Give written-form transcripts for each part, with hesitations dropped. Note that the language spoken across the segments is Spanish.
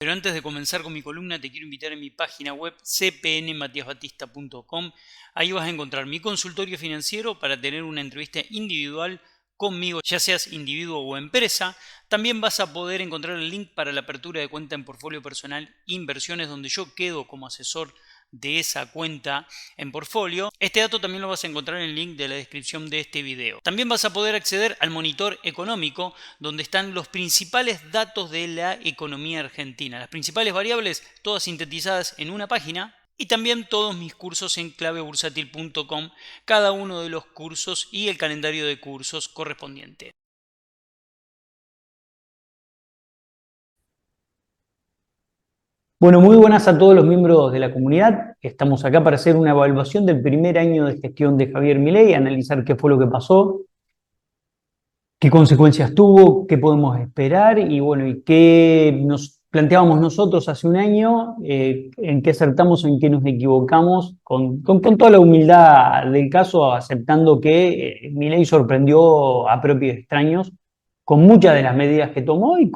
Pero antes de comenzar con mi columna, te quiero invitar a mi página web cpnmatiasbatista.com. Ahí vas a encontrar mi consultorio financiero para tener una entrevista individual conmigo, ya seas individuo o empresa. También vas a poder encontrar el link para la apertura de cuenta en Portfolio Personal Inversiones, donde yo quedo como asesor de esa cuenta en Portfolio. Este dato también lo vas a encontrar en el link de la descripción de este video. También vas a poder acceder al monitor económico, donde están los principales datos de la economía argentina, las principales variables, todas sintetizadas en una página. Y también todos mis cursos en clavebursátil.com, cada uno de los cursos y el calendario de cursos correspondiente. Bueno, muy buenas a todos los miembros de la comunidad. Estamos acá para hacer una evaluación del primer año de gestión de Javier Milei, analizar qué fue lo que pasó, qué consecuencias tuvo, qué podemos esperar y bueno, y qué nos planteábamos nosotros hace un año, en qué acertamos, en qué nos equivocamos, con toda la humildad del caso, aceptando que Milei sorprendió a propios extraños con muchas de las medidas que tomó y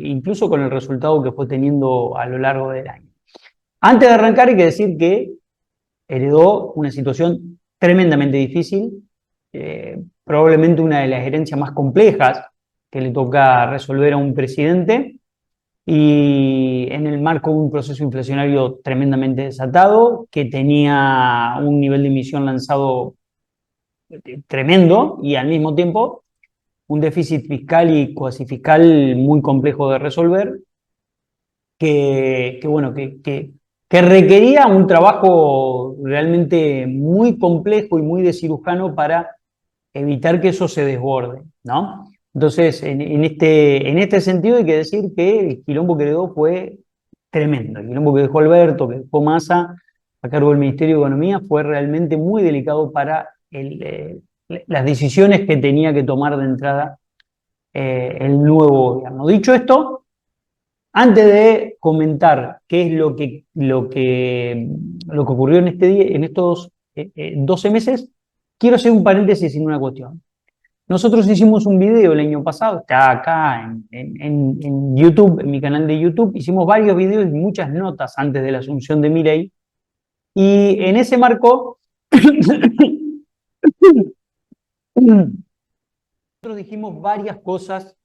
incluso con el resultado que fue teniendo a lo largo del año. Antes de arrancar hay que decir que heredó una situación tremendamente difícil, probablemente una de las herencias más complejas que le toca resolver a un presidente, y en el marco de un proceso inflacionario tremendamente desatado, que tenía un nivel de emisión lanzado tremendo y al mismo tiempo un déficit fiscal y cuasi fiscal muy complejo de resolver, bueno, que requería un trabajo realmente muy complejo y muy de cirujano para evitar que eso se desborde, ¿no? Entonces, en este sentido hay que decir que el quilombo que heredó fue tremendo. El quilombo que dejó Alberto, que dejó Massa a cargo del Ministerio de Economía, fue realmente muy delicado para las decisiones que tenía que tomar de entrada el nuevo gobierno. Dicho esto, antes de comentar qué es lo que ocurrió en en estos 12 meses, quiero hacer un paréntesis en una cuestión. Nosotros hicimos un video el año pasado, está acá en YouTube, en mi canal de YouTube, hicimos varios videos y muchas notas antes de la asunción de Milei, y en ese marco nosotros dijimos varias cosas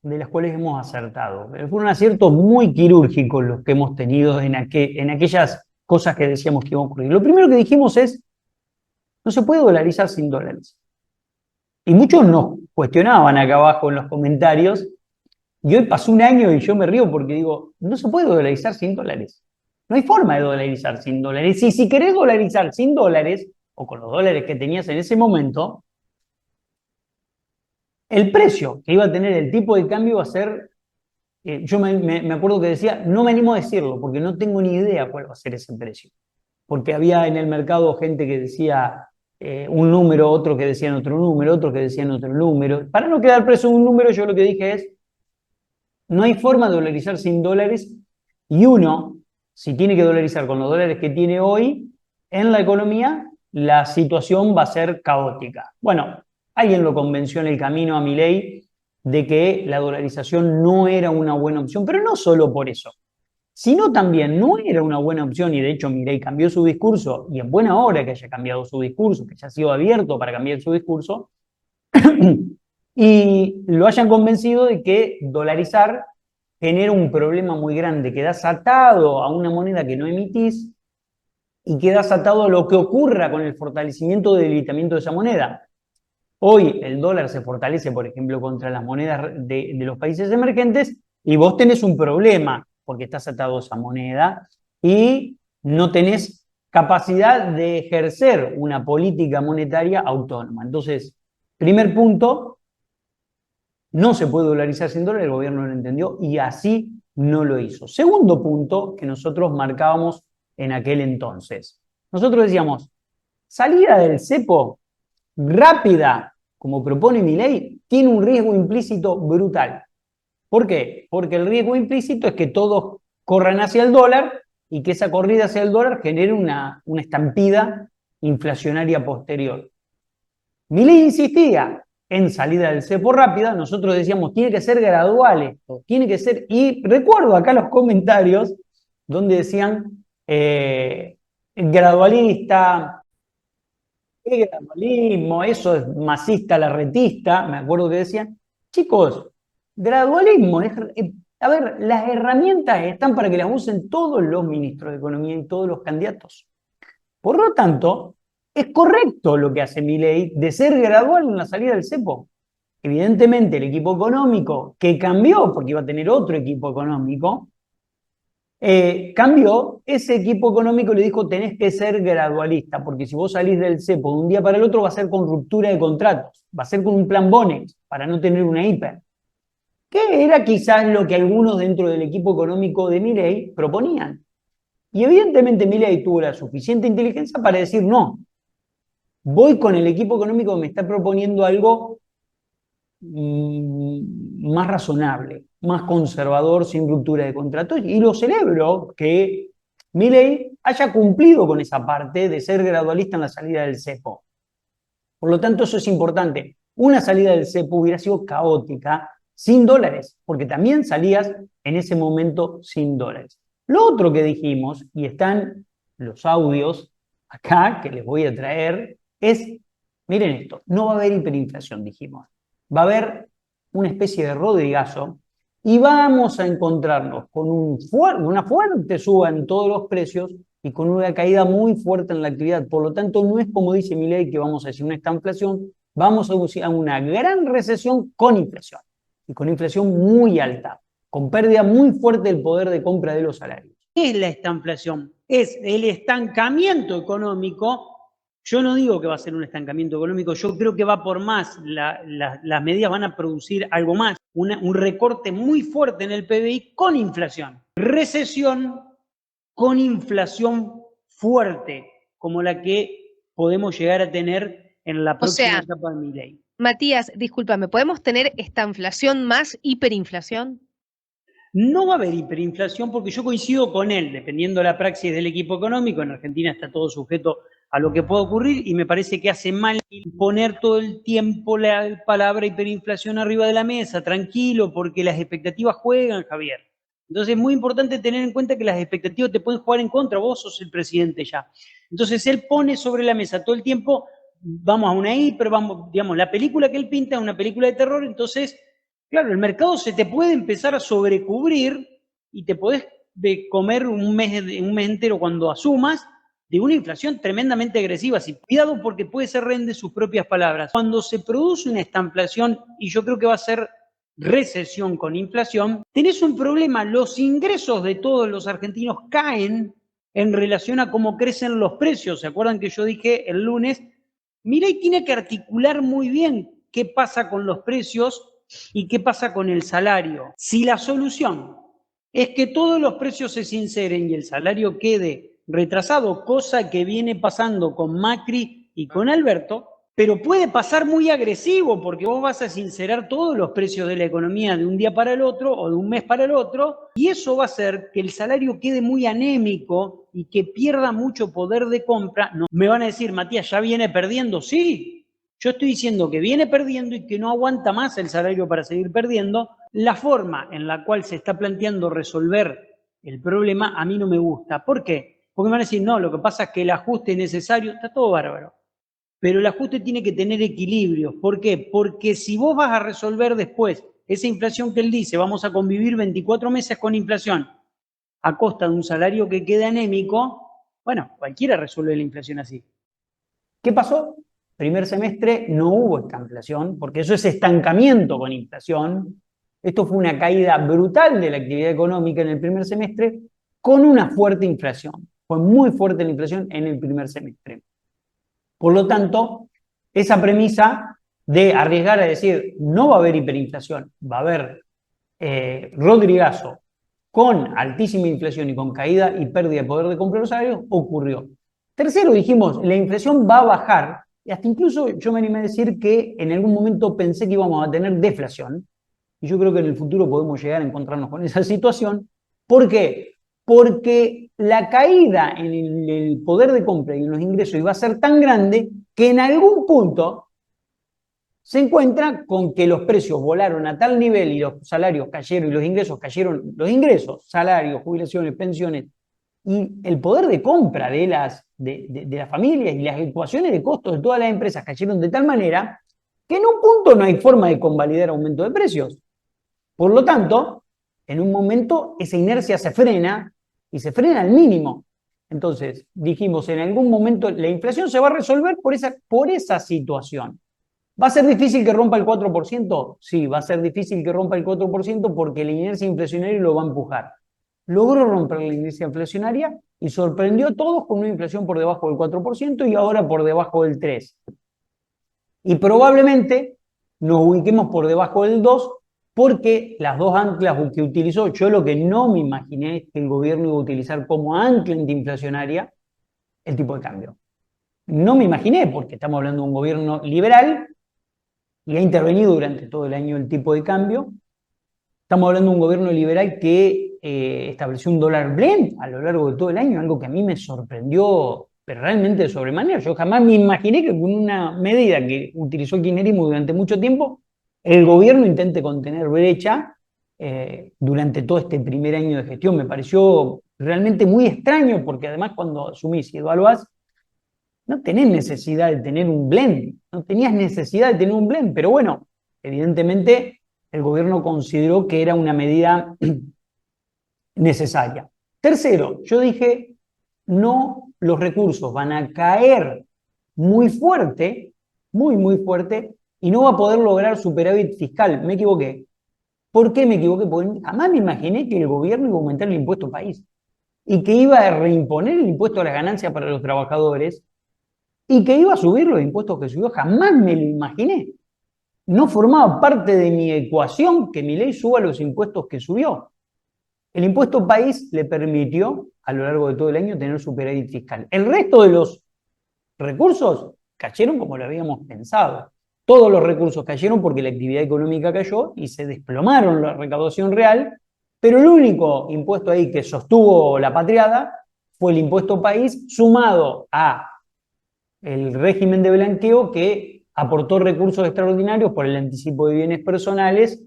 de las cuales hemos acertado. Fueron aciertos muy quirúrgicos los que hemos tenido en aquellas cosas que decíamos que iban a ocurrir. Lo primero que dijimos es, no se puede dolarizar sin dólares. Y muchos nos cuestionaban acá abajo en los comentarios, y hoy pasó un año y yo me río porque digo, no se puede dolarizar sin dólares. No hay forma de dolarizar sin dólares. Y si querés dolarizar sin dólares, o con los dólares que tenías en ese momento, el precio que iba a tener el tipo de cambio va a ser, yo me acuerdo que decía, no me animo a decirlo porque no tengo ni idea cuál va a ser ese precio. Porque había en el mercado gente que decía un número, otro que decían otro número, otro que decían otro número. Para no quedar preso en un número, yo lo que dije es, no hay forma de dolarizar sin dólares, y uno, si tiene que dolarizar con los dólares que tiene hoy, en la economía, la situación va a ser caótica. Bueno, alguien lo convenció en el camino a Milei de que la dolarización no era una buena opción, pero no solo por eso, sino también no era una buena opción, y de hecho Milei cambió su discurso, y en buena hora que haya cambiado su discurso, que haya sido abierto para cambiar su discurso, y lo hayan convencido de que dolarizar genera un problema muy grande. Quedás atado a una moneda que no emitís y quedás atado a lo que ocurra con el fortalecimiento o debilitamiento de esa moneda. Hoy el dólar se fortalece, por ejemplo, contra las monedas de los países emergentes, y vos tenés un problema porque estás atado a esa moneda y no tenés capacidad de ejercer una política monetaria autónoma. Entonces, primer punto, no se puede dolarizar sin dólar, el gobierno lo entendió y así no lo hizo. Segundo punto que nosotros marcábamos en aquel entonces. Nosotros decíamos, salida del cepo rápida, como propone Milei, tiene un riesgo implícito brutal. ¿Por qué? Porque el riesgo implícito es que todos corran hacia el dólar y que esa corrida hacia el dólar genere una estampida inflacionaria posterior. Milei insistía, en salida del cepo rápida, nosotros decíamos, tiene que ser gradual esto, tiene que ser, y recuerdo acá los comentarios donde decían, gradualista, ¿qué gradualismo? Eso es masista, larretista, me acuerdo que decían, chicos, gradualismo, a ver, las herramientas están para que las usen todos los ministros de Economía y todos los candidatos. Por lo tanto, es correcto lo que hace Milei de ser gradual en la salida del cepo. Evidentemente, el equipo económico que cambió, porque iba a tener otro equipo económico, cambió, ese equipo económico le dijo, tenés que ser gradualista, porque si vos salís del cepo de un día para el otro va a ser con ruptura de contratos, va a ser con un plan Bonex, para no tener una hiper. Que era quizás lo que algunos dentro del equipo económico de Milei proponían. Y evidentemente Milei tuvo la suficiente inteligencia para decir, no, voy con el equipo económico que me está proponiendo algo más razonable, más conservador, sin ruptura de contratos, y lo celebro que Milei haya cumplido con esa parte de ser gradualista en la salida del cepo. Por lo tanto, eso es importante. Una salida del cepo hubiera sido caótica, sin dólares, porque también salías en ese momento sin dólares. Lo otro que dijimos, y están los audios acá, que les voy a traer, es, miren esto, no va a haber hiperinflación, dijimos. Va a haber una especie de rodrigazo y vamos a encontrarnos con una fuerte suba en todos los precios y con una caída muy fuerte en la actividad. Por lo tanto, no es como dice Milei que vamos a decir una estanflación, vamos a una gran recesión con inflación y con inflación muy alta, con pérdida muy fuerte del poder de compra de los salarios. ¿Qué es la estanflación? Es el estancamiento económico. Yo no digo que va a ser un estancamiento económico, yo creo que va por más. Las medidas van a producir algo más, un recorte muy fuerte en el PBI con inflación. Recesión con inflación fuerte, como la que podemos llegar a tener en la próxima etapa de Milei. Matías, discúlpame, ¿podemos tener estanflación más hiperinflación? No va a haber hiperinflación porque yo coincido con él, dependiendo de la praxis del equipo económico. En Argentina está todo sujeto a lo que pueda ocurrir y me parece que hace mal poner todo el tiempo la palabra hiperinflación arriba de la mesa, tranquilo, porque las expectativas juegan, Javier. Entonces es muy importante tener en cuenta que las expectativas te pueden jugar en contra, vos sos el presidente ya. Entonces él pone sobre la mesa todo el tiempo, vamos a una hiper, vamos, digamos, la película que él pinta es una película de terror, entonces, claro, el mercado se te puede empezar a sobrecubrir y te podés comer un mes entero cuando asumas de una inflación tremendamente agresiva. Así, cuidado porque puede ser rehén de sus propias palabras. Cuando se produce una estanflación, y yo creo que va a ser recesión con inflación, tenés un problema. Los ingresos de todos los argentinos caen en relación a cómo crecen los precios. ¿Se acuerdan que yo dije el lunes? Milei tiene que articular muy bien qué pasa con los precios y qué pasa con el salario. Si la solución es que todos los precios se sinceren y el salario quede retrasado, cosa que viene pasando con Macri y con Alberto, pero puede pasar muy agresivo porque vos vas a sincerar todos los precios de la economía de un día para el otro o de un mes para el otro, y eso va a hacer que el salario quede muy anémico y que pierda mucho poder de compra. No, me van a decir, Matías, ¿ya viene perdiendo? Sí, yo estoy diciendo que viene perdiendo y que no aguanta más el salario para seguir perdiendo. La forma en la cual se está planteando resolver el problema a mí no me gusta. ¿Por qué? Porque me van a decir, no, lo que pasa es que el ajuste es necesario, está todo bárbaro. Pero el ajuste tiene que tener equilibrios. ¿Por qué? Porque si vos vas a resolver después esa inflación que él dice, vamos a convivir 24 meses con inflación a costa de un salario que quede anémico, bueno, cualquiera resuelve la inflación así. ¿Qué pasó? Primer semestre no hubo estanflación, porque eso es estancamiento con inflación. Esto fue una caída brutal de la actividad económica en el primer semestre con una fuerte inflación. Fue muy fuerte la inflación en el primer semestre. Por lo tanto, esa premisa de arriesgar a decir no va a haber hiperinflación, va a haber rodrigazo con altísima inflación y con caída y pérdida de poder de compra de los salarios, ocurrió. Tercero, dijimos, la inflación va a bajar, y hasta incluso yo me animé a decir que en algún momento pensé que íbamos a tener deflación, y yo creo que en el futuro podemos llegar a encontrarnos con esa situación. ¿Por qué? Porque la caída en el poder de compra y en los ingresos iba a ser tan grande que en algún punto se encuentra con que los precios volaron a tal nivel y los salarios cayeron y los ingresos cayeron, los ingresos, salarios, jubilaciones, pensiones, y el poder de compra de las familias y las ecuaciones de costos de todas las empresas cayeron de tal manera que en un punto no hay forma de convalidar aumento de precios. Por lo tanto, en un momento esa inercia se frena y se frena al mínimo. Entonces, dijimos, en algún momento la inflación se va a resolver por esa situación. ¿Va a ser difícil que rompa el 4%? Sí, va a ser difícil que rompa el 4% porque la inercia inflacionaria lo va a empujar. Logró romper la inercia inflacionaria y sorprendió a todos con una inflación por debajo del 4% y ahora por debajo del 3%. Y probablemente nos ubiquemos por debajo del 2% porque las dos anclas que utilizó, yo lo que no me imaginé es que el gobierno iba a utilizar como ancla antiinflacionaria el tipo de cambio. No me imaginé, porque estamos hablando de un gobierno liberal y ha intervenido durante todo el año el tipo de cambio. Estamos hablando de un gobierno liberal que estableció un dólar blend a lo largo de todo el año, algo que a mí me sorprendió, pero realmente de sobremanera. Yo jamás me imaginé que con una medida que utilizó el kirchnerismo durante mucho tiempo, el gobierno intente contener brecha durante todo este primer año de gestión. Me pareció realmente muy extraño, porque además cuando asumís y evaluás, no tenés necesidad de tener un blend, no tenías necesidad de tener un blend, pero bueno, evidentemente el gobierno consideró que era una medida necesaria. Tercero, yo dije, no, los recursos van a caer muy fuerte, muy fuerte, y no va a poder lograr superávit fiscal. Me equivoqué. ¿Por qué me equivoqué? Porque jamás me imaginé que el gobierno iba a aumentar el impuesto país y que iba a reimponer el impuesto a las ganancias para los trabajadores y que iba a subir los impuestos que subió. Jamás me lo imaginé. No formaba parte de mi ecuación que Milei suba los impuestos que subió. El impuesto país le permitió a lo largo de todo el año tener superávit fiscal. El resto de los recursos cayeron como lo habíamos pensado. Todos los recursos cayeron porque la actividad económica cayó y se desplomaron la recaudación real, pero el único impuesto ahí que sostuvo la patriada fue el impuesto país sumado a el régimen de blanqueo que aportó recursos extraordinarios por el anticipo de bienes personales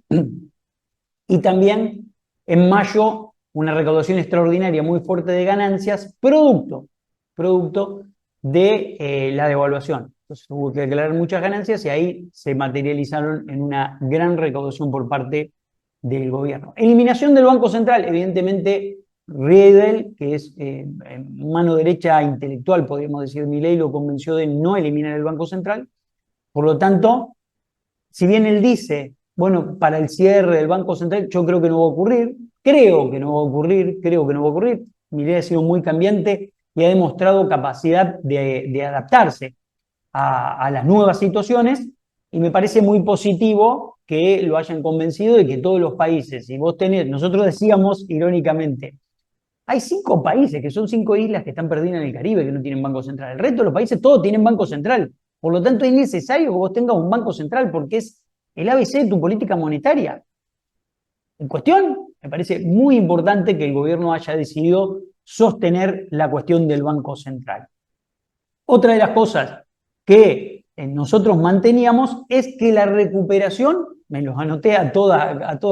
y también en mayo una recaudación extraordinaria muy fuerte de ganancias, producto de la devaluación. Entonces hubo que declarar muchas ganancias y ahí se materializaron en una gran recaudación por parte del gobierno. Eliminación del Banco Central, evidentemente Riedel, que es mano derecha intelectual, podríamos decir, Milei lo convenció de no eliminar el Banco Central. Por lo tanto, si bien él dice, bueno, para el cierre del Banco Central, yo creo que no va a ocurrir, creo que no va a ocurrir. Milei ha sido muy cambiante y ha demostrado capacidad de adaptarse a las nuevas situaciones, y me parece muy positivo que lo hayan convencido de que todos los países, si vos tenés, nosotros decíamos irónicamente, hay 5 países, que son 5 islas que están perdidas en el Caribe, que no tienen banco central. El resto de los países todos tienen banco central. Por lo tanto, es necesario que vos tengas un banco central porque es el ABC de tu política monetaria. En cuestión, me parece muy importante que el gobierno haya decidido sostener la cuestión del banco central. Otra de las cosas que nosotros manteníamos es que la recuperación, me los anoté a todos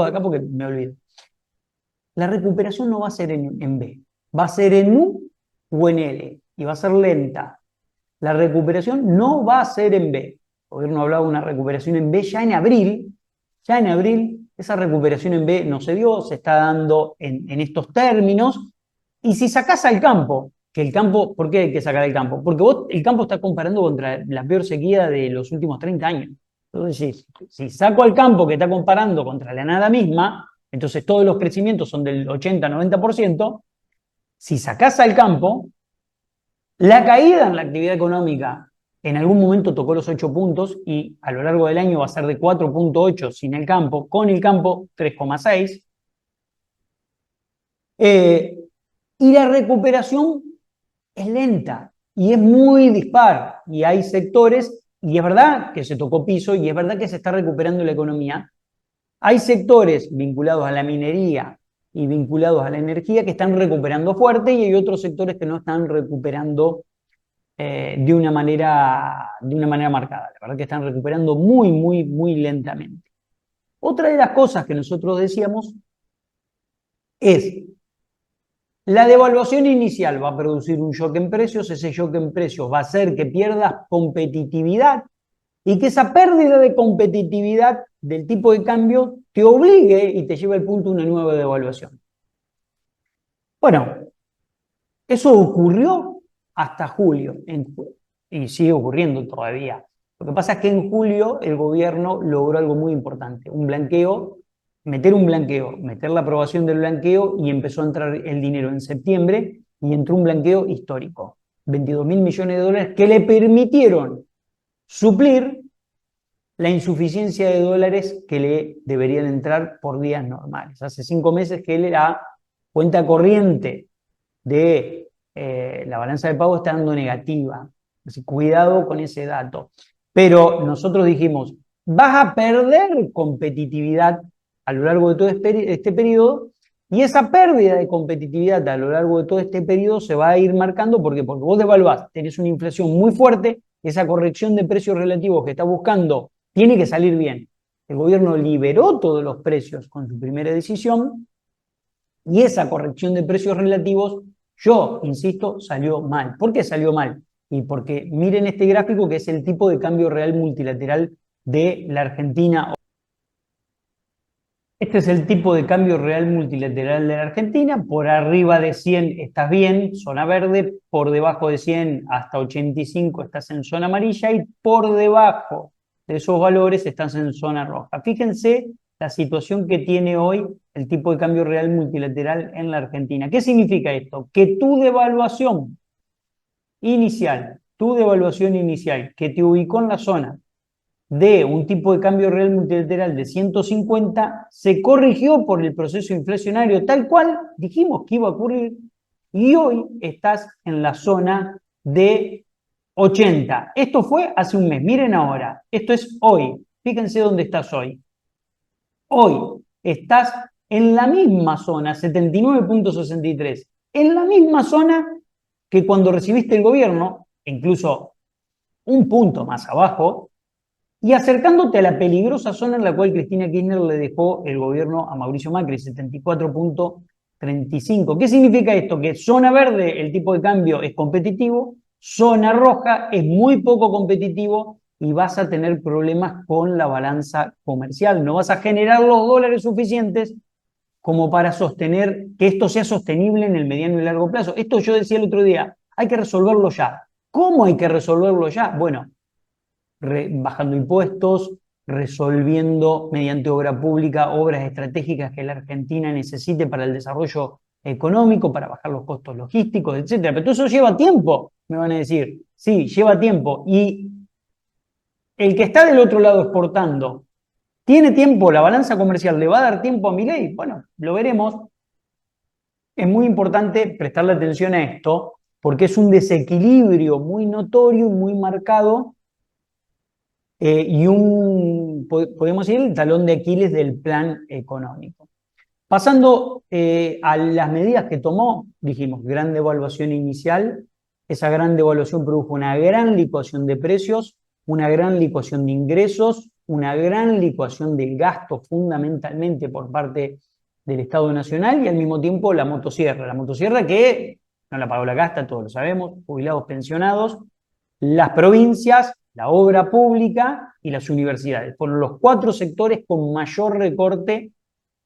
acá porque me olvido, la recuperación no va a ser en B, va a ser en U o en L, y va a ser lenta. La recuperación no va a ser en B. El gobierno hablaba de una recuperación en B ya en abril, esa recuperación en B no se dio, se está dando en estos términos, y si sacás al campo, que el campo, ¿por qué hay que sacar el campo? Porque el campo está comparando contra la peor sequía de los últimos 30 años. Entonces, si saco al campo que está comparando contra la nada misma, entonces todos los crecimientos son del 80-90%, si sacás al campo, la caída en la actividad económica en algún momento tocó los 8 puntos y a lo largo del año va a ser de 4.8 sin el campo, con el campo 3.6. Y la recuperación es lenta y es muy dispar, y hay sectores, y es verdad que se tocó piso y es verdad que se está recuperando la economía. Hay sectores vinculados a la minería y vinculados a la energía que están recuperando fuerte, y hay otros sectores que no están recuperando de una manera marcada. La verdad que están recuperando muy, muy, muy lentamente. Otra de las cosas que nosotros decíamos es: la devaluación inicial va a producir un shock en precios, ese shock en precios va a hacer que pierdas competitividad y que esa pérdida de competitividad del tipo de cambio te obligue y te lleve al punto de una nueva devaluación. Bueno, eso ocurrió hasta julio y sigue ocurriendo todavía. Lo que pasa es que en julio el gobierno logró algo muy importante, un blanqueo, meter la aprobación del blanqueo, y empezó a entrar el dinero en septiembre y entró un blanqueo histórico, 22.000 millones de dólares que le permitieron suplir la insuficiencia de dólares que le deberían entrar por días normales. Hace 5 meses que la cuenta corriente de la balanza de pago está dando negativa. Así, cuidado con ese dato. Pero nosotros dijimos, vas a perder competitividad a lo largo de todo este periodo, y esa pérdida de competitividad a lo largo de todo este periodo se va a ir marcando porque vos devaluás, tenés una inflación muy fuerte, esa corrección de precios relativos que está buscando tiene que salir bien. El gobierno liberó todos los precios con su primera decisión, y esa corrección de precios relativos, yo insisto, salió mal. ¿Por qué salió mal? Y porque miren este gráfico, que es el tipo de cambio real multilateral de la Argentina. Este es el tipo de cambio real multilateral de la Argentina. Por arriba de 100 estás bien, zona verde; por debajo de 100 hasta 85 estás en zona amarilla, y por debajo de esos valores estás en zona roja. Fíjense la situación que tiene hoy el tipo de cambio real multilateral en la Argentina. ¿Qué significa esto? Que tu devaluación inicial, que te ubicó en la zona de un tipo de cambio real multilateral de 150, se corrigió por el proceso inflacionario tal cual dijimos que iba a ocurrir, y hoy estás en la zona de 80. Esto fue hace un mes. Miren ahora, esto es hoy. Fíjense dónde estás hoy. Hoy estás en la misma zona, 79.63, en la misma zona que cuando recibiste el gobierno, incluso un punto más abajo, y acercándote a la peligrosa zona en la cual Cristina Kirchner le dejó el gobierno a Mauricio Macri, 74.35. ¿Qué significa esto? Que zona verde el tipo de cambio es competitivo, zona roja es muy poco competitivo, y vas a tener problemas con la balanza comercial. No vas a generar los dólares suficientes como para sostener que esto sea sostenible en el mediano y largo plazo. Esto yo decía el otro día, hay que resolverlo ya. ¿Cómo hay que resolverlo ya? Bueno, bajando impuestos, resolviendo mediante obra pública obras estratégicas que la Argentina necesite para el desarrollo económico, para bajar los costos logísticos, etc. Pero todo eso lleva tiempo, me van a decir. Sí, lleva tiempo. Y el que está del otro lado exportando, ¿tiene tiempo? ¿La balanza comercial le va a dar tiempo a Milei? Bueno, lo veremos. Es muy importante prestarle atención a esto, porque es un desequilibrio muy notorio y muy marcado, y podemos decir, el talón de Aquiles del plan económico. Pasando a las medidas que tomó, dijimos, gran devaluación inicial. Esa gran devaluación produjo una gran licuación de precios, una gran licuación de ingresos, una gran licuación del gasto, fundamentalmente por parte del Estado Nacional, y al mismo tiempo la motosierra que no la pagó la casta, todos lo sabemos, jubilados, pensionados, las provincias, la obra pública y las universidades. Fueron los 4 sectores con mayor recorte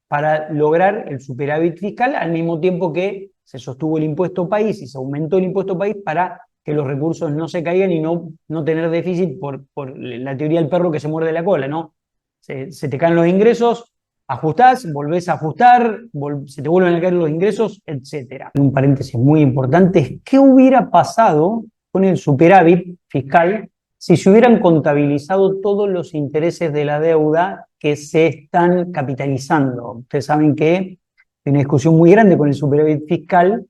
para lograr el superávit fiscal, al mismo tiempo que se sostuvo el impuesto país y se aumentó el impuesto país para que los recursos no se caigan y no tener déficit por la teoría del perro que se muerde la cola, ¿no? Se te caen los ingresos, ajustás, volvés a ajustar, se te vuelven a caer los ingresos, etc. Un paréntesis muy importante es: ¿qué hubiera pasado con el superávit fiscal si se hubieran contabilizado todos los intereses de la deuda que se están capitalizando? Ustedes saben que hay una discusión muy grande con el superávit fiscal,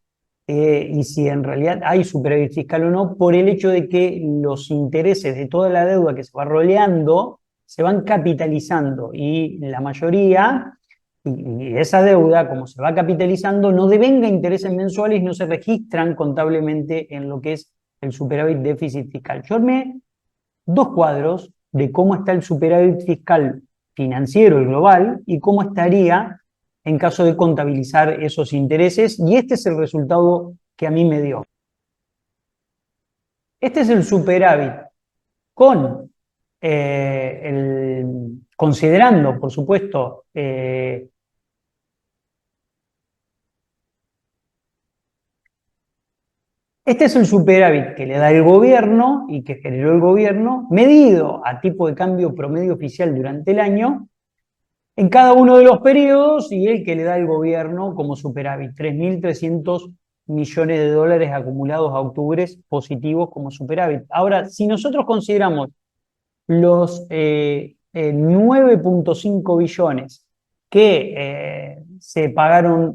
y si en realidad hay superávit fiscal o no, por el hecho de que los intereses de toda la deuda que se va roleando se van capitalizando, y la mayoría, y esa deuda, como se va capitalizando, no devenga intereses mensuales, no se registran contablemente en lo que es el superávit déficit fiscal. Yo armé dos cuadros de cómo está el superávit fiscal financiero y global y cómo estaría en caso de contabilizar esos intereses, y este es el resultado que a mí me dio. Este es el superávit con considerando, por supuesto, este es el superávit que le da el gobierno y que generó el gobierno, medido a tipo de cambio promedio oficial durante el año, en cada uno de los periodos, y el que le da el gobierno como superávit, 3.300 millones de dólares acumulados a octubre positivos como superávit. Ahora, si nosotros consideramos los 9.5 billones que se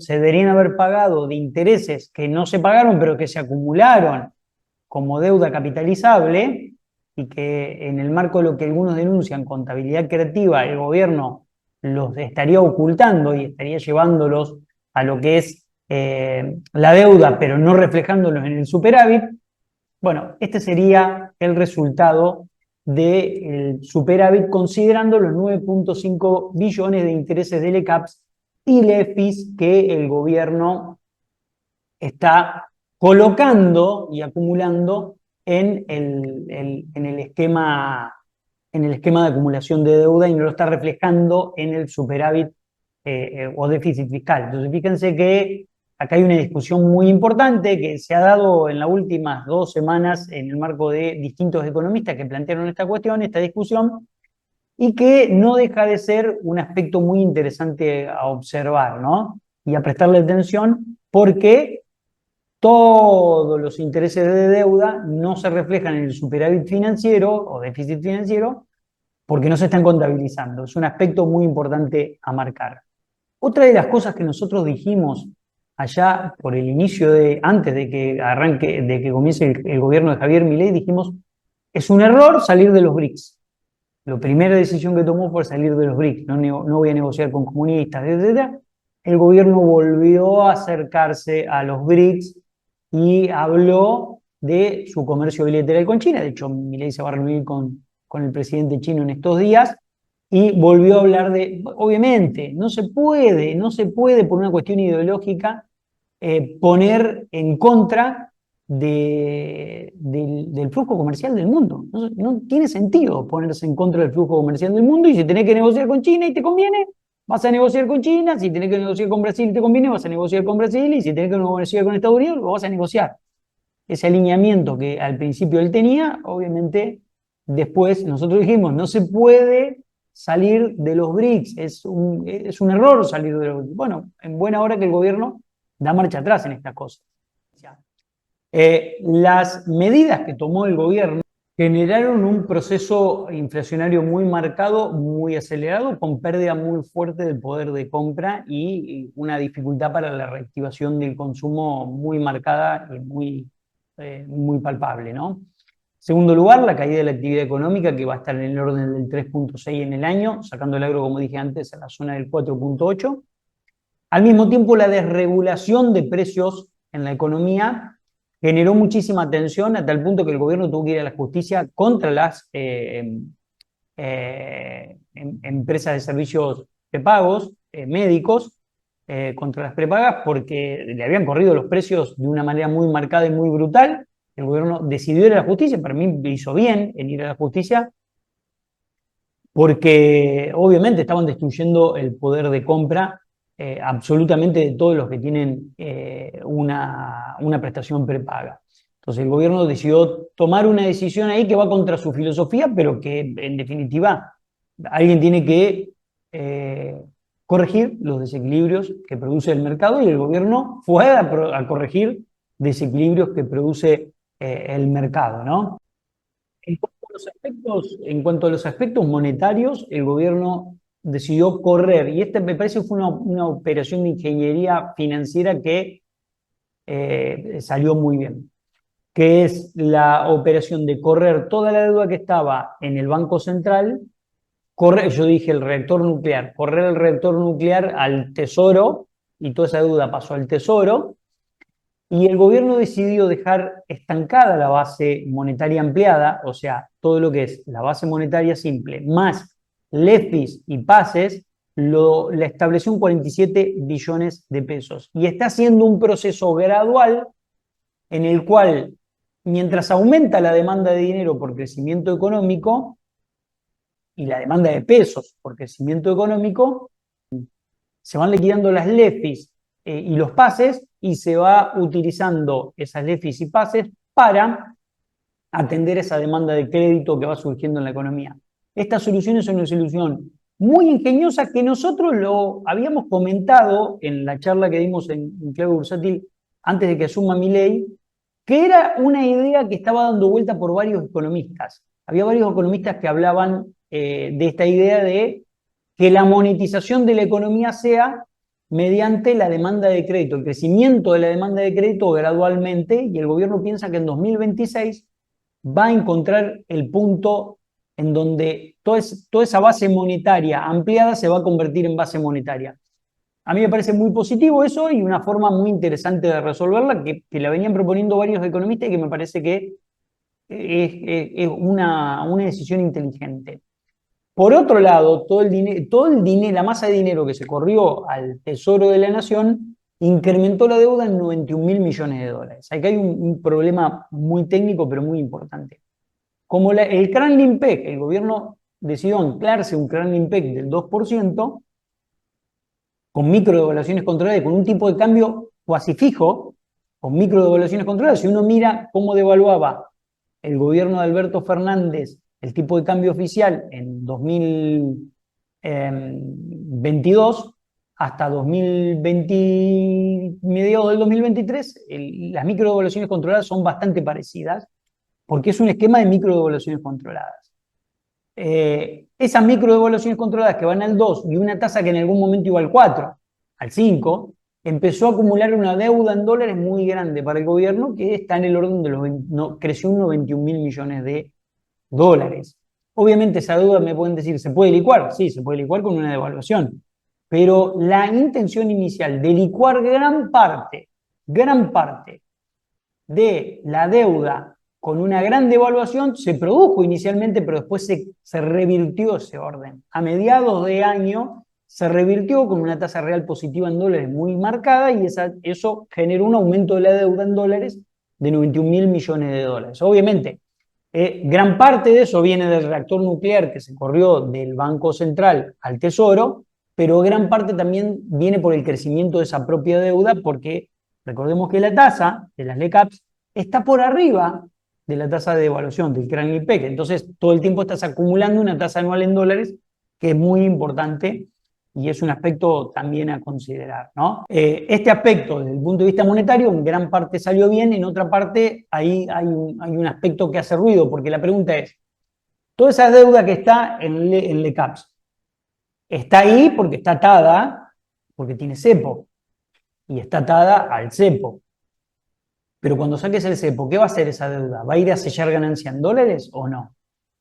deberían haber pagado de intereses que no se pagaron, pero que se acumularon como deuda capitalizable, y que en el marco de lo que algunos denuncian, contabilidad creativa, el gobierno los estaría ocultando y estaría llevándolos a lo que es la deuda, pero no reflejándolos en el superávit. Bueno, este sería el resultado del superávit considerando los 9.5 billones de intereses de LECAPS y LEFIs que el gobierno está colocando y acumulando en el esquema de acumulación de deuda, y no lo está reflejando en el superávit o déficit fiscal. Entonces, fíjense que acá hay una discusión muy importante que se ha dado en las últimas 2 semanas en el marco de distintos economistas que plantearon esta cuestión, esta discusión, y que no deja de ser un aspecto muy interesante a observar, ¿no? Y a prestarle atención, porque todos los intereses de deuda no se reflejan en el superávit financiero o déficit financiero porque no se están contabilizando. Es un aspecto muy importante a marcar. Otra de las cosas que nosotros dijimos allá por el inicio antes de que comience el gobierno de Javier Milei, dijimos, es un error salir de los BRICS. La primera decisión que tomó fue salir de los BRICS, no voy a negociar con comunistas, etc. El gobierno volvió a acercarse a los BRICS y habló de su comercio bilateral con China. De hecho, Milei se va a reunir con el presidente chino en estos días, y volvió a hablar de, obviamente, no se puede por una cuestión ideológica poner en contra del flujo comercial del mundo. No tiene sentido ponerse en contra del flujo comercial del mundo, y si tenés que negociar con China y te conviene, vas a negociar con China, si tenés que negociar con Brasil y te conviene, vas a negociar con Brasil, y si tenés que negociar con Estados Unidos, lo vas a negociar. Ese alineamiento que al principio él tenía, obviamente, después nosotros dijimos, no se puede salir de los BRICS, es un error salir de los BRICS. Bueno, en buena hora que el gobierno da marcha atrás en estas cosas. Las medidas que tomó el gobierno generaron un proceso inflacionario muy marcado, muy acelerado, con pérdida muy fuerte del poder de compra y una dificultad para la reactivación del consumo muy marcada y muy palpable, ¿no? Segundo lugar, la caída de la actividad económica, que va a estar en el orden del 3.6 en el año, sacando el agro, como dije antes, a la zona del 4.8. Al mismo tiempo, la desregulación de precios en la economía generó muchísima tensión, a tal punto que el gobierno tuvo que ir a la justicia contra las empresas de servicios prepagos, médicos, contra las prepagas, porque le habían corrido los precios de una manera muy marcada y muy brutal. El gobierno decidió ir a la justicia, para mí hizo bien en ir a la justicia, porque obviamente estaban destruyendo el poder de compra absolutamente de todos los que tienen una prestación prepaga. Entonces el gobierno decidió tomar una decisión ahí que va contra su filosofía, pero que en definitiva alguien tiene que corregir los desequilibrios que produce el mercado, y el gobierno fue a corregir desequilibrios que produce el mercado, ¿no? En cuanto a los aspectos monetarios, el gobierno decidió correr, y esta me parece que fue una operación de ingeniería financiera que salió muy bien, que es la operación de correr toda la deuda que estaba en el Banco Central, yo dije el reactor nuclear, correr el reactor nuclear al Tesoro, y toda esa deuda pasó al Tesoro, y el gobierno decidió dejar estancada la base monetaria ampliada, o sea, todo lo que es la base monetaria simple, más LEFIs y pases, la estableció en 47 billones de pesos. Y está haciendo un proceso gradual en el cual, mientras aumenta la demanda de dinero por crecimiento económico y la demanda de pesos por crecimiento económico, se van liquidando las LEFIs y los pases y se va utilizando esas LEFIs y pases para atender esa demanda de crédito que va surgiendo en la economía. Esta solución es una solución muy ingeniosa que nosotros lo habíamos comentado en la charla que dimos en Clave Bursátil antes de que asuma Milei, que era una idea que estaba dando vuelta por varios economistas. Había varios economistas que hablaban de esta idea de que la monetización de la economía sea mediante la demanda de crédito, el crecimiento de la demanda de crédito gradualmente, y el gobierno piensa que en 2026 va a encontrar el punto en donde toda esa base monetaria ampliada se va a convertir en base monetaria. A mí me parece muy positivo eso y una forma muy interesante de resolverla que la venían proponiendo varios economistas y que me parece que es una decisión inteligente. Por otro lado, la masa de dinero que se corrió al Tesoro de la Nación incrementó la deuda en 91.000 millones de dólares. Acá hay un problema muy técnico, pero muy importante. Como el CRAN-LIMPEC, el gobierno decidió anclarse un CRAN-LIMPEC del 2%, con microdevaluaciones controladas, con un tipo de cambio cuasi fijo, con microdevaluaciones controladas. Si uno mira cómo devaluaba el gobierno de Alberto Fernández el tipo de cambio oficial en 2022 hasta 2020, mediados del 2023, las microdevaluaciones controladas son bastante parecidas, porque es un esquema de microdevaluaciones controladas. Esas microdevaluaciones controladas que van al 2 y una tasa que en algún momento iba al 4, al 5, empezó a acumular una deuda en dólares muy grande para el gobierno que está en el orden de creció unos 21.000 millones de dólares. Obviamente esa deuda me pueden decir, ¿se puede licuar? Sí, se puede licuar con una devaluación. Pero la intención inicial de licuar gran parte de la deuda con una gran devaluación se produjo inicialmente, pero después se revirtió ese orden. A mediados de año se revirtió con una tasa real positiva en dólares muy marcada y eso generó un aumento de la deuda en dólares de 91.000 millones de dólares. Obviamente, gran parte de eso viene del reactor nuclear que se corrió del Banco Central al Tesoro, pero gran parte también viene por el crecimiento de esa propia deuda, porque recordemos que la tasa de las LECAPs está por arriba de la tasa de devaluación del CRAN-LIMPEC. Entonces, todo el tiempo estás acumulando una tasa anual en dólares que es muy importante y es un aspecto también a considerar, ¿no? Este aspecto, desde el punto de vista monetario, en gran parte salió bien, en otra parte hay un aspecto que hace ruido, porque la pregunta es, toda esa deuda que está en LECAPs, está ahí porque está atada, porque tiene cepo, y está atada al cepo. Pero cuando saques el cepo, ¿qué va a hacer esa deuda? ¿Va a ir a sellar ganancia en dólares o no?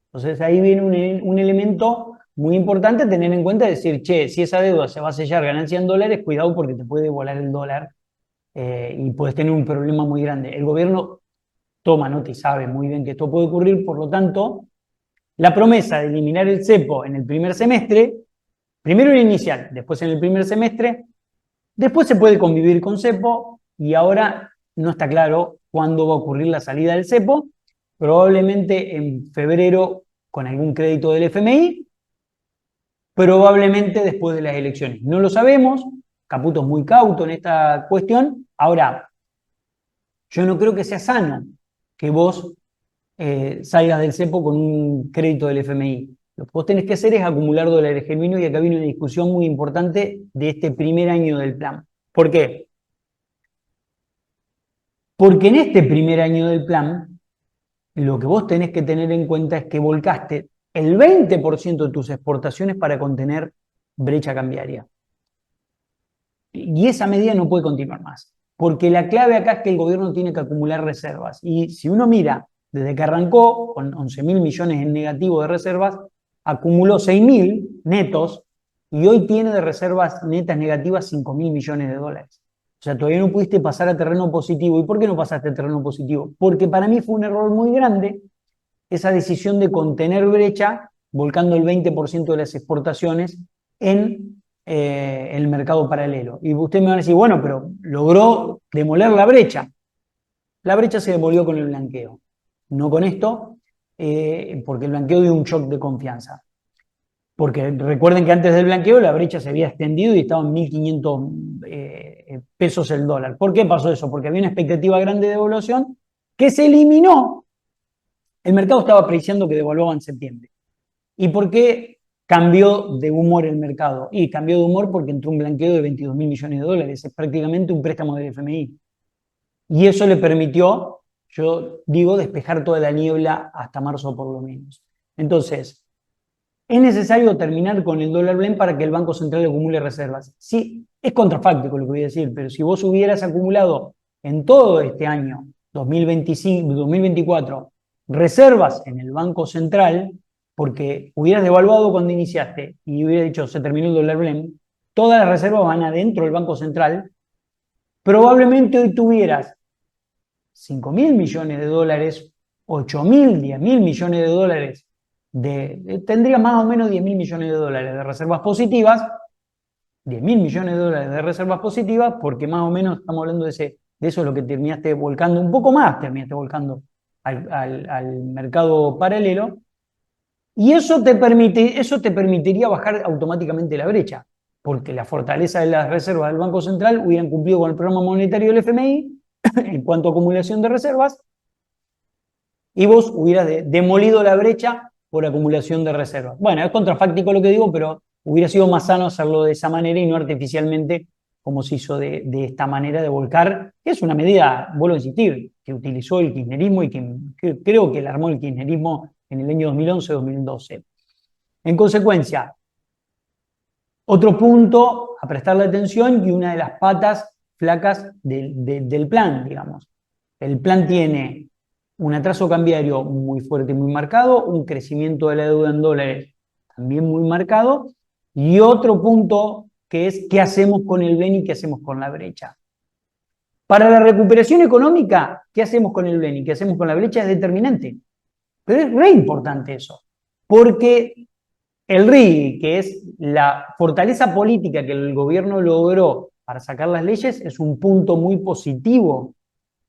Entonces ahí viene un elemento muy importante a tener en cuenta, decir, che, si esa deuda se va a sellar ganancia en dólares, cuidado porque te puede volar el dólar y puedes tener un problema muy grande. El gobierno toma nota y sabe muy bien que esto puede ocurrir, por lo tanto, la promesa de eliminar el cepo en el primer semestre, primero en inicial, después en el primer semestre, después se puede convivir con cepo y ahora no está claro cuándo va a ocurrir la salida del cepo, probablemente en febrero con algún crédito del FMI, probablemente después de las elecciones. No lo sabemos, Caputo es muy cauto en esta cuestión. Ahora, yo no creo que sea sano que vos salgas del cepo con un crédito del FMI. Lo que vos tenés que hacer es acumular dólares genuinos y acá viene una discusión muy importante de este primer año del plan. ¿Por qué? Porque en este primer año del plan, lo que vos tenés que tener en cuenta es que volcaste el 20% de tus exportaciones para contener brecha cambiaria. Y esa medida no puede continuar más. Porque la clave acá es que el gobierno tiene que acumular reservas. Y si uno mira, desde que arrancó con 11.000 millones en negativo de reservas, acumuló 6.000 netos y hoy tiene de reservas netas negativas 5.000 millones de dólares. O sea, todavía no pudiste pasar a terreno positivo. ¿Y por qué no pasaste a terreno positivo? Porque para mí fue un error muy grande esa decisión de contener brecha, volcando el 20% de las exportaciones en el mercado paralelo. Y ustedes me van a decir, bueno, pero logró demoler la brecha. La brecha se demolió con el blanqueo, no con esto, porque el blanqueo dio un shock de confianza. Porque recuerden que antes del blanqueo la brecha se había extendido y estaba en 1.500 pesos el dólar. ¿Por qué pasó eso? Porque había una expectativa grande de devaluación que se eliminó. El mercado estaba apreciando que devaluaba en septiembre. ¿Y por qué cambió de humor el mercado? Y cambió de humor porque entró un blanqueo de 22.000 millones de dólares. Es prácticamente un préstamo del FMI. Y eso le permitió, yo digo, despejar toda la niebla hasta marzo por lo menos. Entonces, es necesario terminar con el dólar blend para que el Banco Central acumule reservas. Sí, es contrafáctico lo que voy a decir, pero si vos hubieras acumulado en todo este año, 2025, 2024, reservas en el Banco Central, porque hubieras devaluado cuando iniciaste y hubieras dicho se terminó el dólar blend, todas las reservas van adentro del Banco Central, probablemente hoy tuvieras 5.000 millones de dólares, 8.000, 10.000 millones de dólares, tendría más o menos 10.000 millones de dólares de reservas positivas, 10.000 millones de dólares de reservas positivas, porque más o menos estamos hablando de eso es lo que terminaste volcando, un poco más terminaste volcando al mercado paralelo, y eso te permitiría bajar automáticamente la brecha, porque la fortaleza de las reservas del Banco Central hubieran cumplido con el programa monetario del FMI en cuanto a acumulación de reservas, y vos hubieras demolido la brecha por acumulación de reservas. Bueno, es contrafáctico lo que digo, pero hubiera sido más sano hacerlo de esa manera y no artificialmente como se hizo de esta manera de volcar, que es una medida, vuelvo a insistir, que utilizó el kirchnerismo y que creo que la armó el kirchnerismo en el año 2011-2012. En consecuencia, otro punto a prestarle atención y una de las patas flacas del plan, digamos. El plan tiene un atraso cambiario muy fuerte y muy marcado, un crecimiento de la deuda en dólares también muy marcado, y otro punto que es qué hacemos con el blend y qué hacemos con la brecha. Para la recuperación económica, ¿qué hacemos con el blend y qué hacemos con la brecha? Es determinante. Pero es re importante eso, porque el RIGI, que es la fortaleza política que el gobierno logró para sacar las leyes, es un punto muy positivo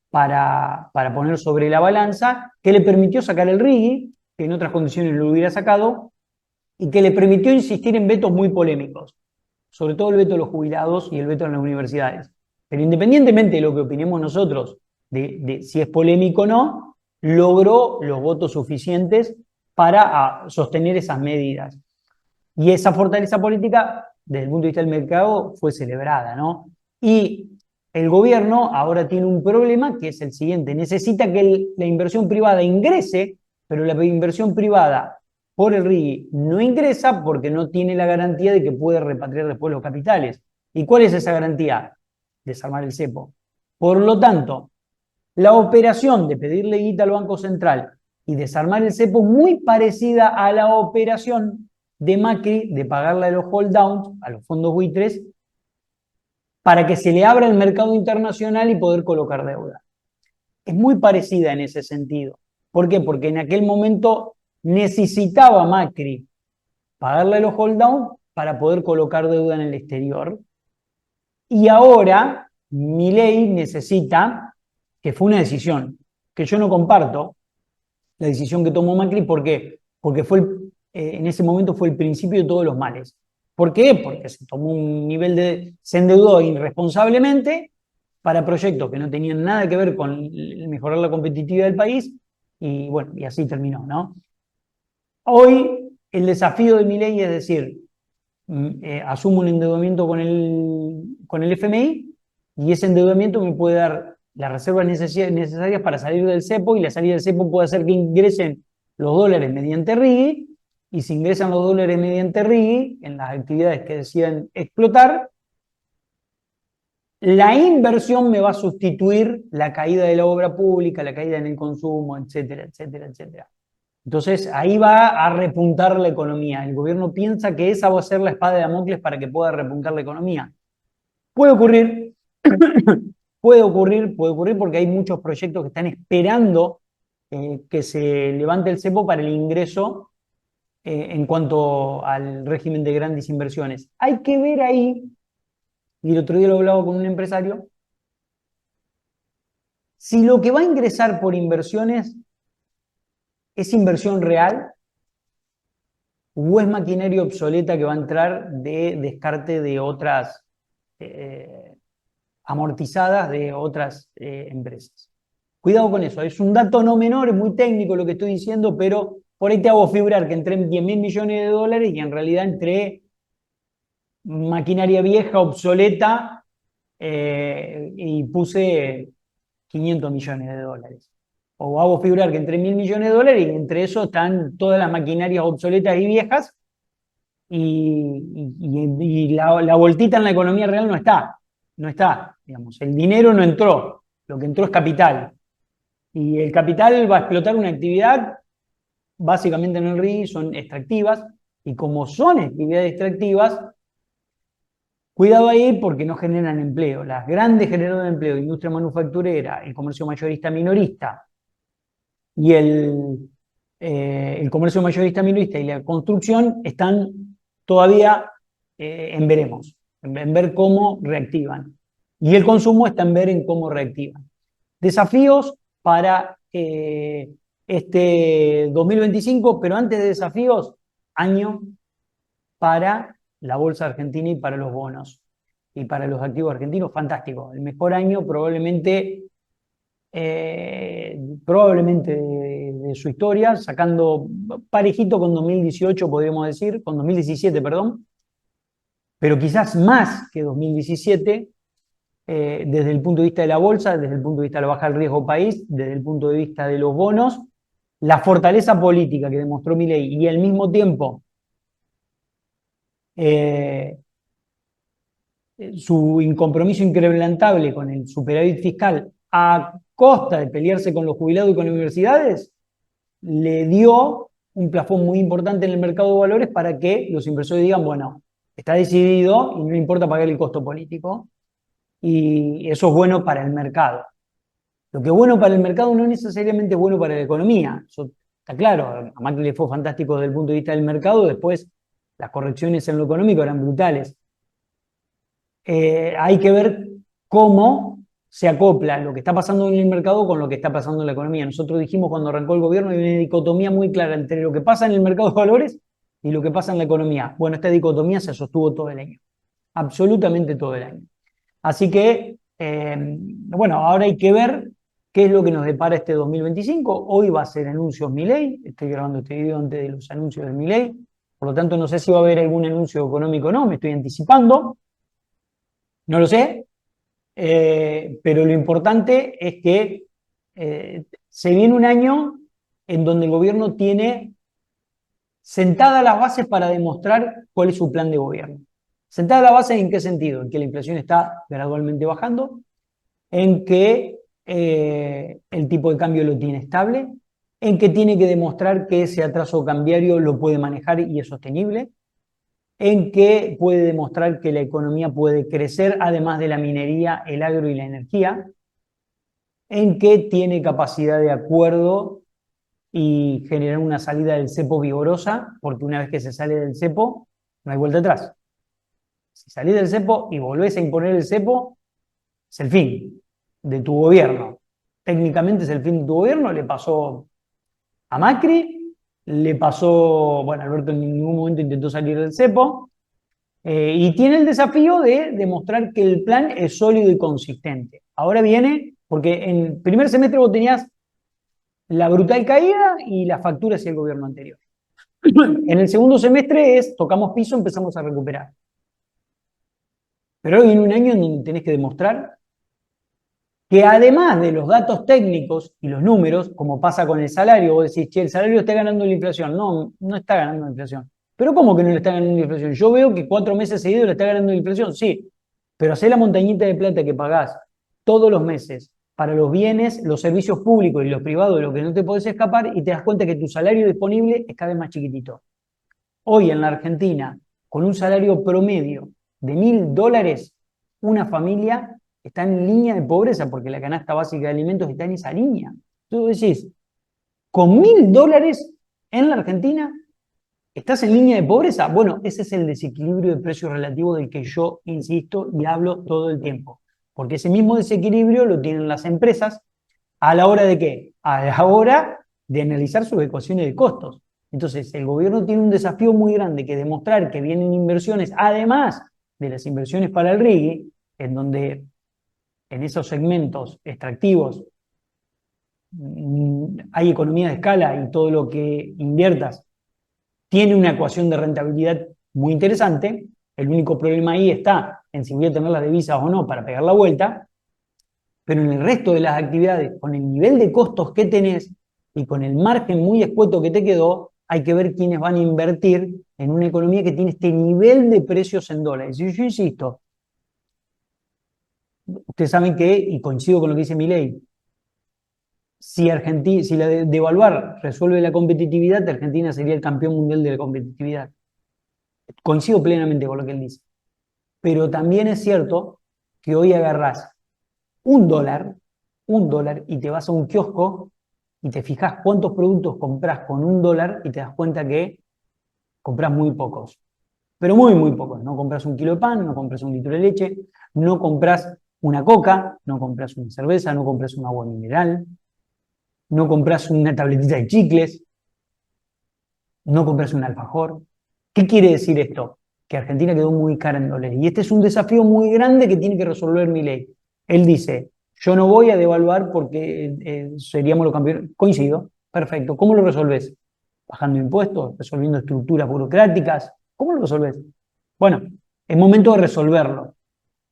para poner sobre la balanza, que le permitió sacar el RIGI, que en otras condiciones lo hubiera sacado, y que le permitió insistir en vetos muy polémicos, sobre todo el veto de los jubilados y el veto en las universidades. Pero independientemente de lo que opinemos nosotros, de si es polémico o no, logró los votos suficientes para sostener esas medidas. Y esa fortaleza política, desde el punto de vista del mercado, fue celebrada, ¿no? Y el gobierno ahora tiene un problema que es el siguiente: necesita que la inversión privada ingrese, pero la inversión privada por el RIGI no ingresa porque no tiene la garantía de que puede repatriar después los capitales. ¿Y cuál es esa garantía? Desarmar el cepo. Por lo tanto, la operación de pedirle guita al Banco Central y desarmar el cepo es muy parecida a la operación de Macri de pagarle a los hold downs, a los fondos buitres, para que se le abra el mercado internacional y poder colocar deuda. Es muy parecida en ese sentido. ¿Por qué? Porque en aquel momento necesitaba Macri pagarle a los hold downs para poder colocar deuda en el exterior. Y ahora Milei necesita, que fue una decisión que yo no comparto, la decisión que tomó Macri. ¿Por qué? Porque en ese momento fue el principio de todos los males. ¿Por qué? Porque se endeudó irresponsablemente para proyectos que no tenían nada que ver con mejorar la competitividad del país, y bueno, y así terminó, ¿no? Hoy el desafío de Milei es decir, asumo un endeudamiento con el FMI, y ese endeudamiento me puede dar las reservas necesarias para salir del cepo, y la salida del cepo puede hacer que ingresen los dólares mediante RIGI, y si ingresan los dólares mediante RIGI en las actividades que decidan explotar, la inversión me va a sustituir la caída de la obra pública, la caída en el consumo, etcétera, etcétera, etcétera. Entonces ahí va a repuntar la economía. El gobierno piensa que esa va a ser la espada de Damocles para que pueda repuntar la economía. Puede ocurrir, Puede ocurrir porque hay muchos proyectos que están esperando que se levante el cepo para el ingreso en cuanto al régimen de grandes inversiones. Hay que ver ahí, y el otro día lo hablaba con un empresario, si lo que va a ingresar por inversiones es inversión real o es maquinaria obsoleta que va a entrar de descarte de otras amortizadas de otras empresas. Cuidado con eso, es un dato no menor, es muy técnico lo que estoy diciendo, pero por ahí te hago figurar que entré en 10.000 millones de dólares y en realidad entré maquinaria vieja, obsoleta, y puse 500 millones de dólares. O hago figurar que entré 1.000 millones de dólares y entre eso están todas las maquinarias obsoletas y viejas y la voltita en la economía real no está, digamos, el dinero no entró, lo que entró es capital. Y el capital va a explotar una actividad, básicamente en el RI son extractivas, y como son actividades extractivas, cuidado ahí porque no generan empleo. Las grandes generadoras de empleo, industria manufacturera, el comercio mayorista minorista y el comercio mayorista minorista y la construcción están todavía en veremos, en ver cómo reactivan. Y el consumo está en ver en cómo reactivan. Desafíos para este 2025, pero antes de desafíos, año para la bolsa argentina y para los bonos y para los activos argentinos, fantástico. El mejor año probablemente de su historia, sacando parejito con 2018, podríamos decir, con 2017, perdón, pero quizás más que 2017, desde el punto de vista de la bolsa, desde el punto de vista de la baja del riesgo país, desde el punto de vista de los bonos, la fortaleza política que demostró Milei y al mismo tiempo su incompromiso inquebrantable con el superávit fiscal a costa de pelearse con los jubilados y con las universidades, le dio un plafón muy importante en el mercado de valores para que los inversores digan, bueno, está decidido y no importa pagar el costo político, y eso es bueno para el mercado. Lo que es bueno para el mercado no necesariamente es bueno para la economía, eso está claro, a Macri le fue fantástico desde el punto de vista del mercado, después las correcciones en lo económico eran brutales. Hay que ver cómo se acopla lo que está pasando en el mercado con lo que está pasando en la economía. Nosotros dijimos cuando arrancó el gobierno hay una dicotomía muy clara entre lo que pasa en el mercado de valores y lo que pasa en la economía. Bueno, esta dicotomía se sostuvo todo el año, absolutamente todo el año. Así que, bueno, ahora hay que ver qué es lo que nos depara este 2025. Hoy va a ser anuncios Milei, estoy grabando este video antes de los anuncios de Milei, por lo tanto no sé si va a haber algún anuncio económico o no, me estoy anticipando. No lo sé, pero lo importante es que se viene un año en donde el gobierno tiene sentadas las bases para demostrar cuál es su plan de gobierno. Sentadas las bases ¿en qué sentido? En que la inflación está gradualmente bajando, en que el tipo de cambio lo tiene estable, en que tiene que demostrar que ese atraso cambiario lo puede manejar y es sostenible, en que puede demostrar que la economía puede crecer, además de la minería, el agro y la energía, en que tiene capacidad de acuerdo y generar una salida del cepo vigorosa, porque una vez que se sale del cepo, no hay vuelta atrás. Si salís del cepo y volvés a imponer el cepo, es el fin de tu gobierno. Técnicamente es el fin de tu gobierno, le pasó a Macri, le pasó, bueno, Alberto en ningún momento intentó salir del cepo, y tiene el desafío de demostrar que el plan es sólido y consistente. Ahora viene, porque en el primer semestre vos tenías la brutal caída y la factura hacia el gobierno anterior. En el segundo semestre es, tocamos piso, empezamos a recuperar. Pero hoy viene un año en donde tenés que demostrar que además de los datos técnicos y los números, como pasa con el salario, vos decís, che, el salario está ganando la inflación. No, no está ganando la inflación. ¿Pero cómo que no le está ganando la inflación? Yo veo que 4 meses seguidos le está ganando la inflación, sí. Pero hacé la montañita de plata que pagás todos los meses para los bienes, los servicios públicos y los privados de lo que no te podés escapar y te das cuenta que tu salario disponible es cada vez más chiquitito. Hoy en la Argentina, con un salario promedio de $1.000, una familia está en línea de pobreza porque la canasta básica de alimentos está en esa línea. Entonces decís, con $1.000 en la Argentina, ¿estás en línea de pobreza? Bueno, ese es el desequilibrio de precio relativo del que yo insisto y hablo todo el tiempo. Porque ese mismo desequilibrio lo tienen las empresas a la hora de ¿qué? A la hora de analizar sus ecuaciones de costos. Entonces, el gobierno tiene un desafío muy grande que demostrar que vienen inversiones, además de las inversiones para el RIGI, en donde en esos segmentos extractivos hay economía de escala y todo lo que inviertas tiene una ecuación de rentabilidad muy interesante. El único problema ahí está en si voy a tener las divisas o no para pegar la vuelta, pero en el resto de las actividades, con el nivel de costos que tenés y con el margen muy escueto que te quedó, hay que ver quiénes van a invertir en una economía que tiene este nivel de precios en dólares. Y yo insisto, ustedes saben que, y coincido con lo que dice Milei, si la devaluar resuelve la competitividad, Argentina sería el campeón mundial de la competitividad. Coincido plenamente con lo que él dice. Pero también es cierto que hoy agarrás un dólar, y te vas a un kiosco y te fijas cuántos productos compras con $1 y te das cuenta que compras muy pocos. Pero muy, muy pocos. No compras 1 kilo de pan, no compras 1 litro de leche, no compras una coca, no compras una cerveza, no compras un agua mineral, no compras una tabletita de chicles, no compras un alfajor. ¿Qué quiere decir esto? Que Argentina quedó muy cara en dólares. Y este es un desafío muy grande que tiene que resolver Milei. Él dice, yo no voy a devaluar porque seríamos los campeones. Coincido, perfecto. ¿Cómo lo resolves? Bajando impuestos, resolviendo estructuras burocráticas. ¿Cómo lo resolves? Bueno, es momento de resolverlo.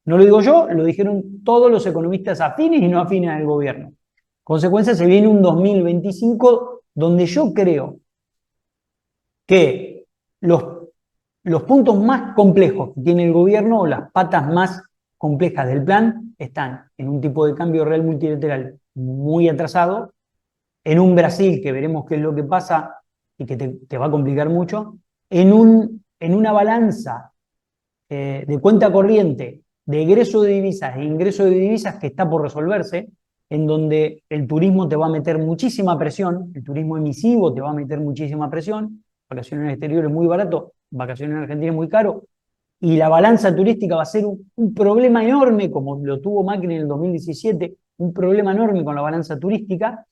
No lo digo yo, lo dijeron todos los economistas afines y no afines al gobierno. Consecuencia, se viene un 2025 donde yo creo que los puntos más complejos que tiene el gobierno, o las patas más complejas del plan, están en un tipo de cambio real multilateral muy atrasado, en un Brasil que veremos qué es lo que pasa y que te va a complicar mucho, en una balanza de cuenta corriente de egreso de divisas e ingreso de divisas que está por resolverse, en donde el turismo te va a meter muchísima presión, el turismo emisivo te va a meter muchísima presión, vacaciones en el exterior es muy barato, vacaciones en Argentina es muy caro, y la balanza turística va a ser un problema enorme, como lo tuvo Macri en el 2017, un problema enorme con la balanza turística.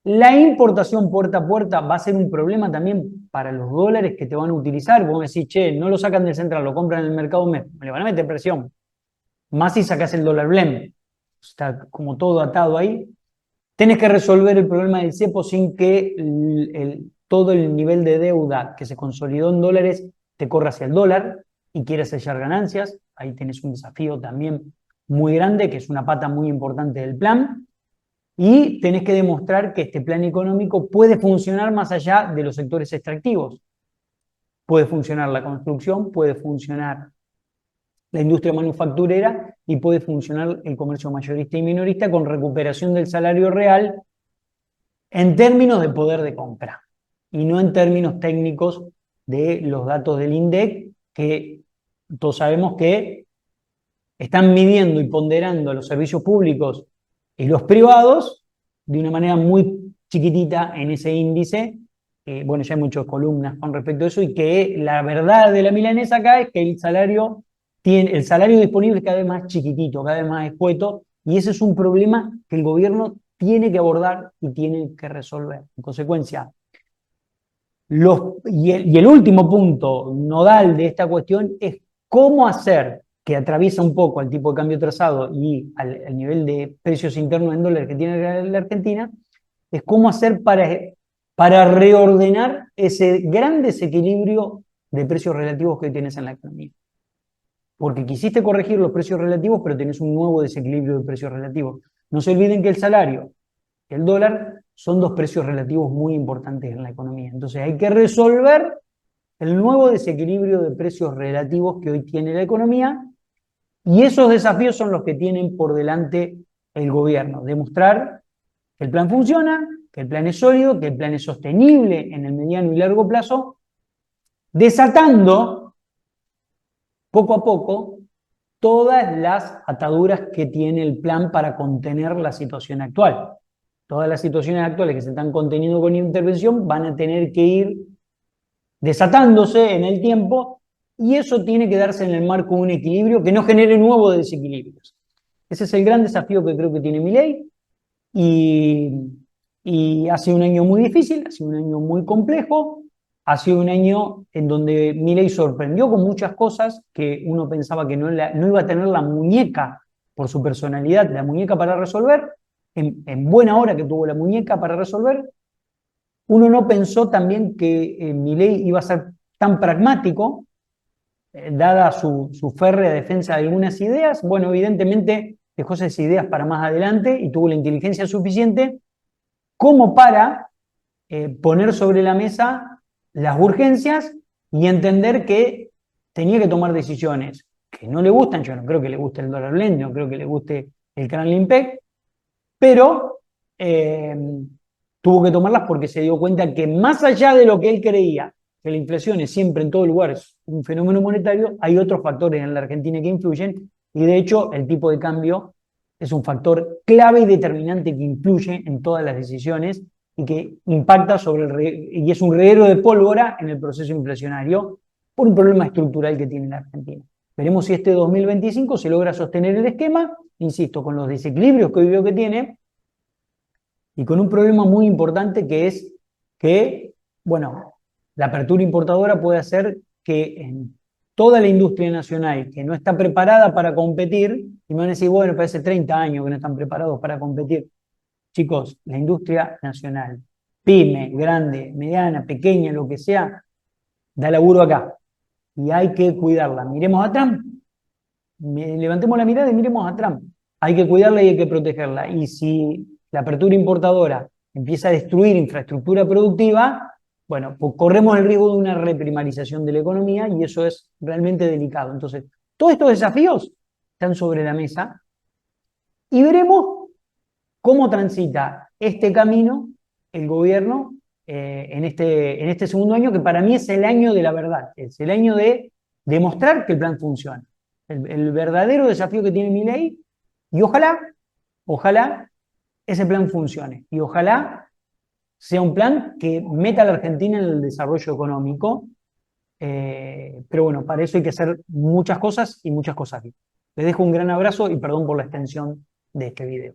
La importación puerta a puerta va a ser un problema también para los dólares que te van a utilizar. Vos me decís, che, no lo sacan del central, lo compran en el mercado MEP, le van a meter presión. Más si sacás el dólar blend. Está como todo atado ahí. Tenés que resolver el problema del cepo sin que todo el nivel de deuda que se consolidó en dólares te corra hacia el dólar y quieras sellar ganancias. Ahí tenés un desafío también muy grande, que es una pata muy importante del plan. Y tenés que demostrar que este plan económico puede funcionar más allá de los sectores extractivos. Puede funcionar la construcción, puede funcionar la industria manufacturera y puede funcionar el comercio mayorista y minorista con recuperación del salario real en términos de poder de compra y no en términos técnicos de los datos del INDEC, que todos sabemos que están midiendo y ponderando los servicios públicos y los privados de una manera muy chiquitita en ese índice. Bueno, ya hay muchas columnas con respecto a eso, y que la verdad de la milanesa acá es que el salario disponible es cada vez más chiquitito, cada vez más escueto, y ese es un problema que el gobierno tiene que abordar y tiene que resolver. En consecuencia, y el último punto nodal de esta cuestión es cómo hacer, que atraviesa un poco al tipo de cambio trazado y al nivel de precios internos en dólares que tiene la Argentina, es cómo hacer para reordenar ese gran desequilibrio de precios relativos que hoy tienes en la economía. Porque quisiste corregir los precios relativos, pero tenés un nuevo desequilibrio de precios relativos. No se olviden que el salario y el dólar son dos precios relativos muy importantes en la economía. Entonces hay que resolver el nuevo desequilibrio de precios relativos que hoy tiene la economía, y esos desafíos son los que tienen por delante el gobierno. Demostrar que el plan funciona, que el plan es sólido, que el plan es sostenible en el mediano y largo plazo, desatando poco a poco todas las ataduras que tiene el plan para contener la situación actual. Todas las situaciones actuales que se están conteniendo con intervención van a tener que ir desatándose en el tiempo, y eso tiene que darse en el marco de un equilibrio que no genere nuevos desequilibrios. Ese es el gran desafío que creo que tiene Milei, y ha sido un año muy difícil, ha sido un año muy complejo, ha sido un año en donde Milei sorprendió con muchas cosas que uno pensaba que no iba a tener la muñeca por su personalidad, la muñeca para resolver, en buena hora que tuvo la muñeca para resolver. Uno no pensó también que Milei iba a ser tan pragmático, dada su férrea defensa de algunas ideas. Bueno, evidentemente dejó esas ideas para más adelante y tuvo la inteligencia suficiente como para poner sobre la mesa las urgencias y entender que tenía que tomar decisiones que no le gustan. Yo no creo que le guste el dólar blend, no creo que le guste el canal IMPEC, pero tuvo que tomarlas porque se dio cuenta que más allá de lo que él creía, que la inflación es siempre en todo lugar es un fenómeno monetario, hay otros factores en la Argentina que influyen, y de hecho el tipo de cambio es un factor clave y determinante que influye en todas las decisiones y que impacta y es un reguero de pólvora en el proceso inflacionario por un problema estructural que tiene la Argentina. Veremos si este 2025 se logra sostener el esquema, insisto, con los desequilibrios que hoy veo que tiene, y con un problema muy importante que es que, bueno, la apertura importadora puede hacer que en toda la industria nacional que no está preparada para competir, y me van a decir, bueno, pero hace 30 años que no están preparados para competir. Chicos, la industria nacional, pyme, grande, mediana, pequeña, lo que sea, da laburo acá. Y hay que cuidarla. Miremos a Trump. Levantemos la mirada y miremos a Trump. Hay que cuidarla y hay que protegerla. Y si la apertura importadora empieza a destruir infraestructura productiva, bueno, pues corremos el riesgo de una reprimarización de la economía, y eso es realmente delicado. Entonces, todos estos desafíos están sobre la mesa y veremos cómo transita este camino el gobierno en este segundo año, que para mí es el año de la verdad, es el año de demostrar que el plan funciona. El verdadero desafío que tiene Milei, y ojalá ese plan funcione, y ojalá sea un plan que meta a la Argentina en el desarrollo económico, pero bueno, para eso hay que hacer muchas cosas y muchas cosas bien. Les dejo un gran abrazo y perdón por la extensión de este video.